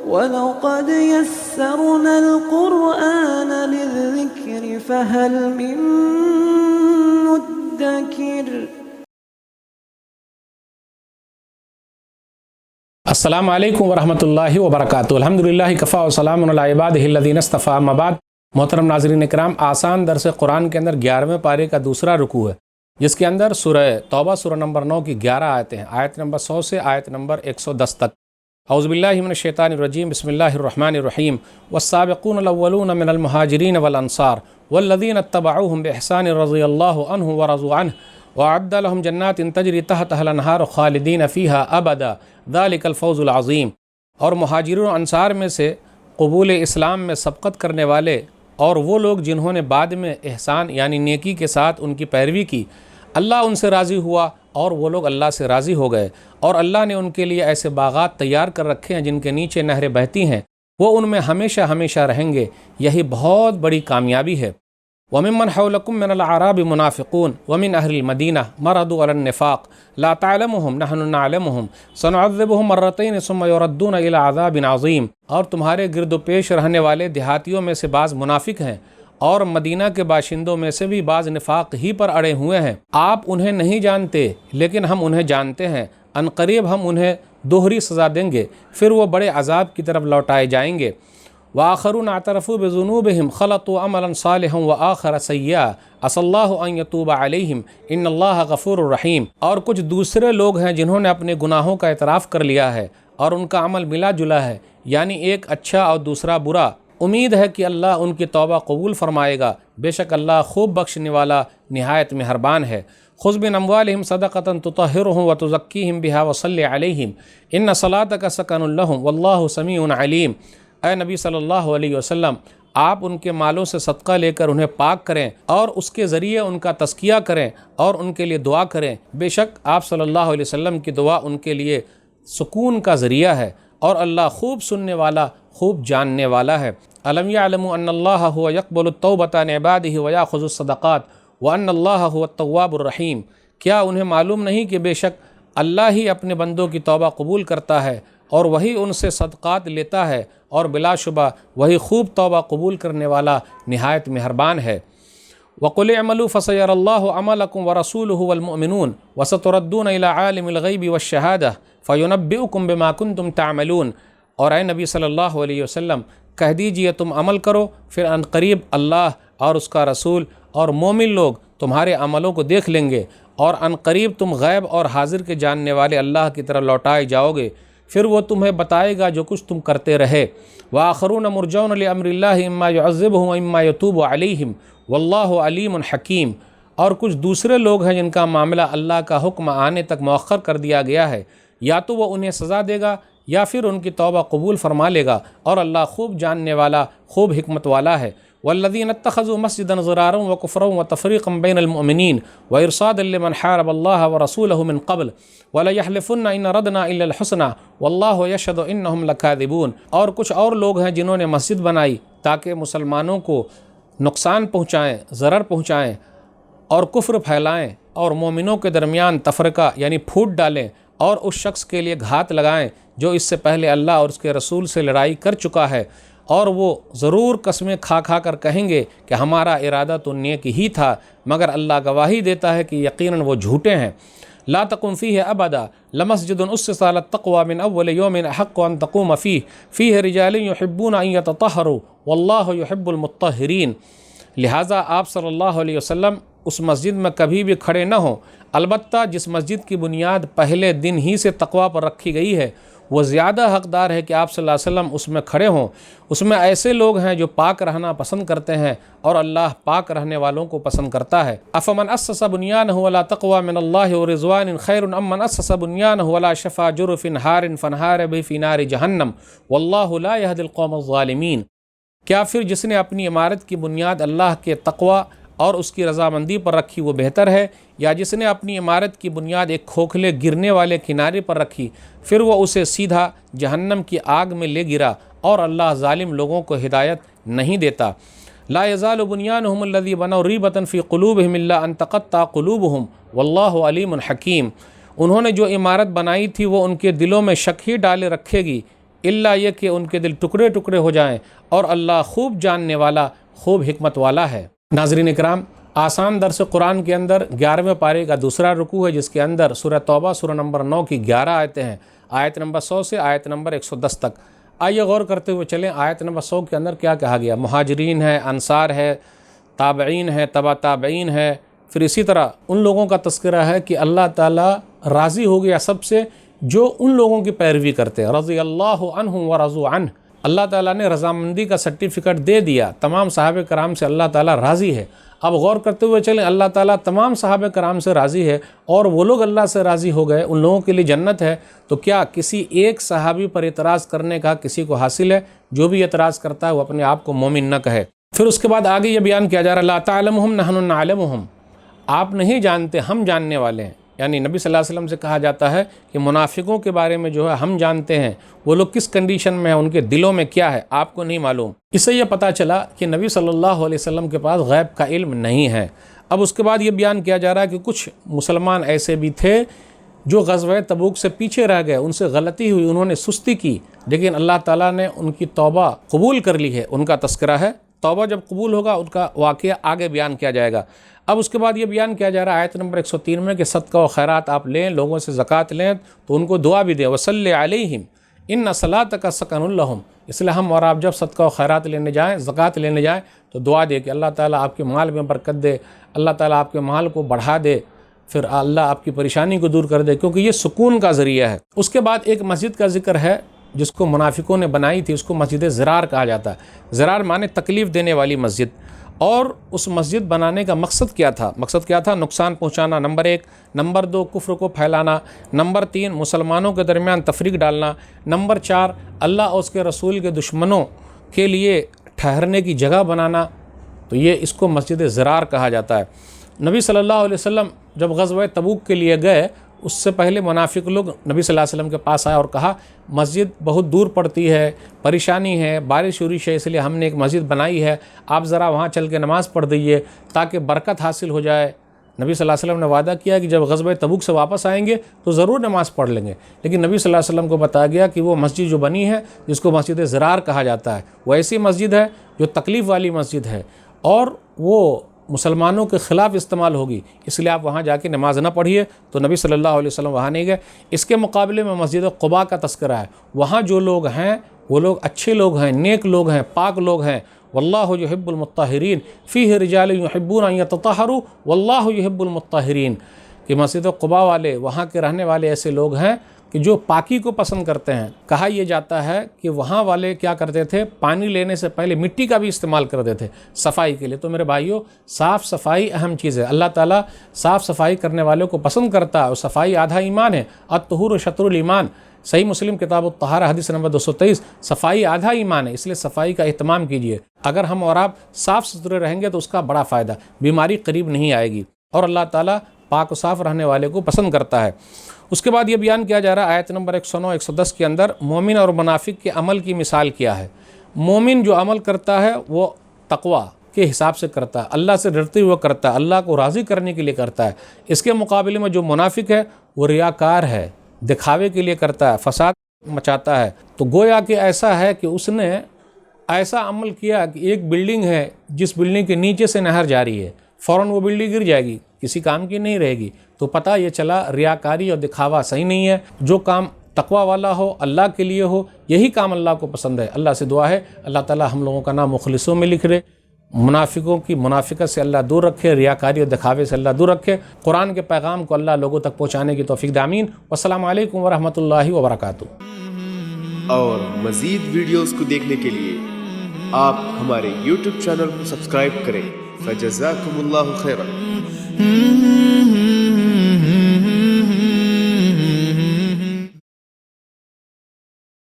وَلَقَدْ يَسَّرْنَا الْقُرْآنَ لِلذِّكْرِ فَهَلْ مِن مُّدَّكِرٍ۔ السلام علیکم ورحمۃ اللہ وبرکاتہ۔ الحمدللہ کفا وسلام علی عبادہ الذین اصطفیٰ، اما بعد۔ محترم ناظرین اکرام، آسان درس قرآن کے اندر 11ویں پارے کا دوسرا رکوع ہے، جس کے اندر سورہ توبہ سورہ نمبر 9 کی 11 آیتیں ہیں، آیت نمبر 100 سے آیت نمبر 110 تک۔ اعوذ باللہ من الشیطان الرجیم، بسم اللہ الرحمن الرحیم۔ والسابقون الاولون من المہاجرین والانصار والذین اتبعوهم بإحسان رضی اللہ عنہم ورضوا عنہ وأعد لهم جنات تجری تحتها الانہار خالدین فیہا ابدا ذلک الفوز العظیم۔ اور مہاجرین و انصار میں سے قبول اسلام میں سبقت کرنے والے اور وہ لوگ جنہوں نے بعد میں احسان یعنی نیکی کے ساتھ ان کی پیروی کی، اللہ ان سے راضی ہوا اور وہ لوگ اللہ سے راضی ہو گئے، اور اللہ نے ان کے لیے ایسے باغات تیار کر رکھے ہیں جن کے نیچے نہریں بہتی ہیں، وہ ان میں ہمیشہ ہمیشہ رہیں گے، یہی بہت بڑی کامیابی ہے۔ وَمِمَّنْ حَوْلَكُم مِّنَ الْأَعْرَابِ مُنَافِقُونَ وَمِنْ أَهْلِ الْمَدِينَةِ مَرَضُوا عَلَى النِّفَاقِ لَا تَعْلَمُهُمْ نَحْنُ نَعْلَمُهُمْ سَنُعَذِّبُهُمْ مَرَّتَيْنِ ثُمَّ يُرَدُّونَ إِلَى عَذَابٍ عَظِيمٍ۔ اور تمہارے گرد و پیش رہنے والے دیہاتیوں میں سے بعض منافق ہیں، اور مدینہ کے باشندوں میں سے بھی بعض نفاق ہی پر اڑے ہوئے ہیں۔ آپ انہیں نہیں جانتے لیکن ہم انہیں جانتے ہیں، ان قریب ہم انہیں دوہری سزا دیں گے، پھر وہ بڑے عذاب کی طرف لوٹائے جائیں گے۔ وآخرون اعترفوا بذنوبهم خلطوا عملا صالحا وآخر سیئا عسى اللہ ان یتوب علیہم ان اللہ غفور رحیم۔ اور کچھ دوسرے لوگ ہیں جنہوں نے اپنے گناہوں کا اعتراف کر لیا ہے اور ان کا عمل ملا جلا ہے، یعنی ایک اچھا اور دوسرا برا۔ امید ہے کہ اللہ ان کی توبہ قبول فرمائے گا، بے شک اللہ خوب بخشنے والا نہایت مہربان ہے۔ خذ من اموالہم صدقۃ تطہرہم وتزکیہم بہا وصل علیہم ان صلاتک سکن لہم واللہ سمیع علیم۔ اے نبی صلی اللہ علیہ وسلم، آپ ان کے مالوں سے صدقہ لے کر انہیں پاک کریں اور اس کے ذریعے ان کا تزکیہ کریں اور ان کے لیے دعا کریں، بے شک آپ صلی اللہ علیہ وسلم کی دعا ان کے لیے سکون کا ذریعہ ہے، اور اللہ خوب سننے والا خوب جاننے والا ہے۔ الم یعلموا ان اللہ هو یقبل التوبۃ عن عبادہ ویأخذ الصدقات وان اللہ هو التواب الرحیم۔ کیا انہیں معلوم نہیں کہ بے شک اللہ ہی اپنے بندوں کی توبہ قبول کرتا ہے اور وہی ان سے صدقات لیتا ہے، اور بلا شبہ وہی خوب توبہ قبول کرنے والا نہایت مہربان ہے۔ وَقُلِ اعْمَلُوا فَسَيَرَى اللَّهُ عَمَلَكُمْ وَرَسُولُهُ وَالْمُؤْمِنُونَ وَسَتُرَدُّونَ إِلَى عَالِمِ الْغَيْبِ وَالشَّهَادَةِ فَيُنَبِّئُكُم بِمَا كُنتُمْ تَعْمَلُونَ۔ اور اے نبی صلی اللہ علیہ وسلم کہہ دیجئے تم عمل کرو، پھر ان قریب اللہ اور اس کا رسول اور مومن لوگ تمہارے عملوں کو دیکھ لیں گے، اور ان قریب تم غیب اور حاضر کے جاننے والے اللہ کی طرف لوٹائے جاؤ گے، پھر وہ تمہیں بتائے گا جو کچھ تم کرتے رہے۔ وآخرون مرجون لأمر اللہ اما يعذبهم واما يتوب علیہم واللہ علیم حکیم۔ اور کچھ دوسرے لوگ ہیں جن کا معاملہ اللہ کا حکم آنے تک مؤخر کر دیا گیا ہے، یا تو وہ انہیں سزا دے گا یا پھر ان کی توبہ قبول فرما لے گا، اور اللہ خوب جاننے والا خوب حکمت والا ہے۔ والذین اتخذوا مسجدا ضرارا وکفرا وتفریقا بین المؤمنین وارصادا لمن حارب اللہ ورسولہ من قبل وَلَيَحْلِفُنَّ إِنْ أَرَدْنَا إِلَّا الْحُسْنَى وَاللَّهُ يَشْهَدُ إِنَّهُمْ لَكَاذِبُونَ۔ اور کچھ اور لوگ ہیں جنہوں نے مسجد بنائی تاکہ مسلمانوں کو نقصان پہنچائیں، ضرر پہنچائیں اور کفر پھیلائیں، اور مومنوں کے درمیان تفرقہ یعنی پھوٹ ڈالیں، اور اس شخص کے لیے گھات لگائیں جو اس سے پہلے اللہ اور اس کے رسول سے لڑائی کر چکا ہے، اور وہ ضرور قسمیں کھا کھا کر کہیں گے کہ ہمارا ارادہ تو نیک ہی تھا، مگر اللہ گواہی دیتا ہے کہ یقیناً وہ جھوٹے ہیں۔ لا تقم فیہ ابدا لمسجد اسس علی التقوی من اول یوم احق ان تقوم فیہ رجال یحبون ان یتطہروا واللہ یحب المطہرین۔ لہٰذا آپ صلی اللہ علیہ وسلم اس مسجد میں کبھی بھی کھڑے نہ ہوں، البتہ جس مسجد کی بنیاد پہلے دن ہی سے تقوی پر رکھی گئی ہے وہ زیادہ حقدار ہے کہ آپ صلی اللہ علیہ وسلم اس میں کھڑے ہوں۔ اس میں ایسے لوگ ہیں جو پاک رہنا پسند کرتے ہیں، اور اللہ پاک رہنے والوں کو پسند کرتا ہے۔ افمن اسس بنیانہ علی تقوی من اللہ ورضوان خیر ام من اسس بنیانہ علی شفا جرف ہار فانہار به فی نار جہنم واللہ لا یہدی القوم الظالمین۔ کیا پھر جس نے اپنی عمارت کی بنیاد اللہ کے تقوی اور اس کی رضامندی پر رکھی وہ بہتر ہے، یا جس نے اپنی عمارت کی بنیاد ایک کھوکھلے گرنے والے کنارے پر رکھی، پھر وہ اسے سیدھا جہنم کی آگ میں لے گرا، اور اللہ ظالم لوگوں کو ہدایت نہیں دیتا۔ لا يزال بنيانهم الذي بنوا ريبة في قلوبهم الا ان تقطع قلوبهم والله علیم حکیم۔ انہوں نے جو عمارت بنائی تھی وہ ان کے دلوں میں شک ہی ڈالے رکھے گی، الا یہ کہ ان کے دل ٹکڑے ٹکڑے ہو جائیں، اور اللہ خوب جاننے والا، خوب حکمت والا ہے۔ ناظرین اکرام، آسان درس قرآن کے اندر 11ویں پارے کا دوسرا رکوع ہے، جس کے اندر سورہ توبہ سورہ نمبر 9 کی 11 آیتیں ہیں، آیت نمبر 100 سے آیت نمبر 110 تک۔ آئیے غور کرتے ہوئے چلیں، آیت نمبر 100 کے اندر کیا کہا گیا؟ مہاجرین ہے، انصار ہے، تابعین ہے، تبع تابعین ہے، پھر اسی طرح ان لوگوں کا تذکرہ ہے کہ اللہ تعالیٰ راضی ہو گیا سب سے جو ان لوگوں کی پیروی کرتے ہیں، رضی اللہ عنہم ورضوا عنہ، اللہ تعالیٰ نے رضامندی کا سرٹیفکیٹ دے دیا، تمام صحابہ کرام سے اللہ تعالیٰ راضی ہے۔ اب غور کرتے ہوئے چلیں، اللہ تعالیٰ تمام صحابہ کرام سے راضی ہے اور وہ لوگ اللہ سے راضی ہو گئے، ان لوگوں کے لیے جنت ہے، تو کیا کسی ایک صحابی پر اعتراض کرنے کا کسی کو حاصل ہے؟ جو بھی اعتراض کرتا ہے وہ اپنے آپ کو مومن نہ کہے۔ پھر اس کے بعد آگے یہ بیان کیا جا رہا ہے، لا تعلمہم نحن نعلمہم، آپ نہیں جانتے، ہم جاننے والے ہیں۔ یعنی نبی صلی اللہ علیہ وسلم سے کہا جاتا ہے کہ منافقوں کے بارے میں جو ہے ہم جانتے ہیں، وہ لوگ کس کنڈیشن میں ہیں، ان کے دلوں میں کیا ہے، آپ کو نہیں معلوم۔ اس سے یہ پتہ چلا کہ نبی صلی اللہ علیہ وسلم کے پاس غیب کا علم نہیں ہے۔ اب اس کے بعد یہ بیان کیا جا رہا ہے کہ کچھ مسلمان ایسے بھی تھے جو غزوہ تبوک سے پیچھے رہ گئے، ان سے غلطی ہوئی، انہوں نے سستی کی، لیکن اللہ تعالیٰ نے ان کی توبہ قبول کر لی ہے، ان کا تذکرہ ہے۔ توبہ جب قبول ہوگا ان کا واقعہ آگے بیان کیا جائے گا۔ اب اس کے بعد یہ بیان کیا جا رہا ہے آیت نمبر 103 میں کہ صدقہ و خیرات آپ لیں، لوگوں سے زکوٰۃ لیں تو ان کو دعا بھی دیں، وصلی علیہم ان صلاتک سکن لہم، اس لیے ہم اور آپ جب صدقہ و خیرات لینے جائیں، زکوٰۃ لینے جائیں تو دعا دے کہ اللہ تعالیٰ آپ کے مال میں برکت دے، اللہ تعالیٰ آپ کے مال کو بڑھا دے، پھر اللہ آپ کی پریشانی کو دور کر دے، کیونکہ یہ سکون کا ذریعہ ہے۔ اس کے بعد ایک مسجد کا ذکر ہے جس کو منافقوں نے بنائی تھی، اس کو مسجد زرار کہا جاتا ہے۔ زرار معنی تکلیف دینے والی مسجد، اور اس مسجد بنانے کا مقصد کیا تھا؟ مقصد کیا تھا؟ نقصان پہنچانا، نمبر 1، نمبر 2 کفر کو پھیلانا، نمبر 3 مسلمانوں کے درمیان تفریق ڈالنا، نمبر 4 اللہ اور اس کے رسول کے دشمنوں کے لیے ٹھہرنے کی جگہ بنانا، تو یہ اس کو مسجد زرار کہا جاتا ہے۔ نبی صلی اللہ علیہ وسلم جب غزوہ تبوک کے لیے گئے، اس سے پہلے منافق لوگ نبی صلی اللہ علیہ وسلم کے پاس آئے اور کہا مسجد بہت دور پڑتی ہے، پریشانی ہے، بارش وریش ہے، اس لیے ہم نے ایک مسجد بنائی ہے، آپ ذرا وہاں چل کے نماز پڑھ دیجئے تاکہ برکت حاصل ہو جائے۔ نبی صلی اللہ علیہ وسلم نے وعدہ کیا کہ جب غزوہ تبوک سے واپس آئیں گے تو ضرور نماز پڑھ لیں گے، لیکن نبی صلی اللہ علیہ وسلم کو بتایا گیا کہ وہ مسجد جو بنی ہے جس کو مسجد زرار کہا جاتا ہے، وہ ایسی مسجد ہے جو تکلیف والی مسجد ہے اور وہ مسلمانوں کے خلاف استعمال ہوگی، اس لیے آپ وہاں جا کے نماز نہ پڑھیے۔ تو نبی صلی اللہ علیہ وسلم وہاں نہیں گئے۔ اس کے مقابلے میں مسجد قباء کا تذکرہ ہے، وہاں جو لوگ ہیں وہ لوگ اچھے لوگ ہیں، نیک لوگ ہیں، پاک لوگ ہیں۔ واللہ یحب المطہرین فیہ رجال یحبون ان یتطہروا واللہ یحب المطہرین، کہ مسجد قباء والے، وہاں کے رہنے والے ایسے لوگ ہیں کہ جو پاکی کو پسند کرتے ہیں۔ کہا یہ جاتا ہے کہ وہاں والے کیا کرتے تھے، پانی لینے سے پہلے مٹی کا بھی استعمال کرتے تھے صفائی کے لیے۔ تو میرے بھائیوں، صاف صفائی اہم چیز ہے، اللہ تعالیٰ صاف صفائی کرنے والوں کو پسند کرتا ہے، اور صفائی آدھا ایمان ہے، الطہور شطر الایمان۔ صحیح مسلم کتاب الطہارہ حدیث نمبر 223، صفائی آدھا ایمان ہے، اس لیے صفائی کا اہتمام کیجیے۔ اگر ہم اور آپ صاف ستھرے رہیں گے تو اس کا بڑا فائدہ، بیماری قریب نہیں آئے گی، اور اللہ تعالیٰ پاک و صاف رہنے والے کو پسند کرتا ہے۔ اس کے بعد یہ بیان کیا جا رہا ہے آیت نمبر 109 110 کے اندر مومن اور منافق کے عمل کی مثال کیا ہے۔ مومن جو عمل کرتا ہے وہ تقویٰ کے حساب سے کرتا ہے، اللہ سے ڈرتے ہوئے کرتا ہے، اللہ کو راضی کرنے کے لیے کرتا ہے۔ اس کے مقابلے میں جو منافق ہے وہ ریاکار ہے، دکھاوے کے لیے کرتا ہے، فساد مچاتا ہے۔ تو گویا کہ ایسا ہے کہ اس نے ایسا عمل کیا کہ ایک بلڈنگ ہے جس بلڈنگ کے نیچے سے نہر جاری ہے، فوراً وہ بلڈنگ گر جائے گی، کسی کام کی نہیں رہے گی۔ تو پتہ یہ چلا ریاکاری اور دکھاوا صحیح نہیں ہے، جو کام تقوی والا ہو، اللہ کے لیے ہو، یہی کام اللہ کو پسند ہے۔ اللہ سے دعا ہے اللہ تعالی ہم لوگوں کا نام مخلصوں میں لکھ دے، منافقوں کی منافقت سے اللہ دور رکھے، ریاکاری اور دکھاوے سے اللہ دور رکھے، قرآن کے پیغام کو اللہ لوگوں تک پہنچانے کی توفیق دے، آمین۔ والسلام علیکم ورحمۃ اللہ وبرکاتہ۔ اور مزید ویڈیوز کو دیکھنے کے لیے آپ ہمارے YouTube چینل کو سبسکرائب کریں۔ فجزاکم اللہ خیرا۔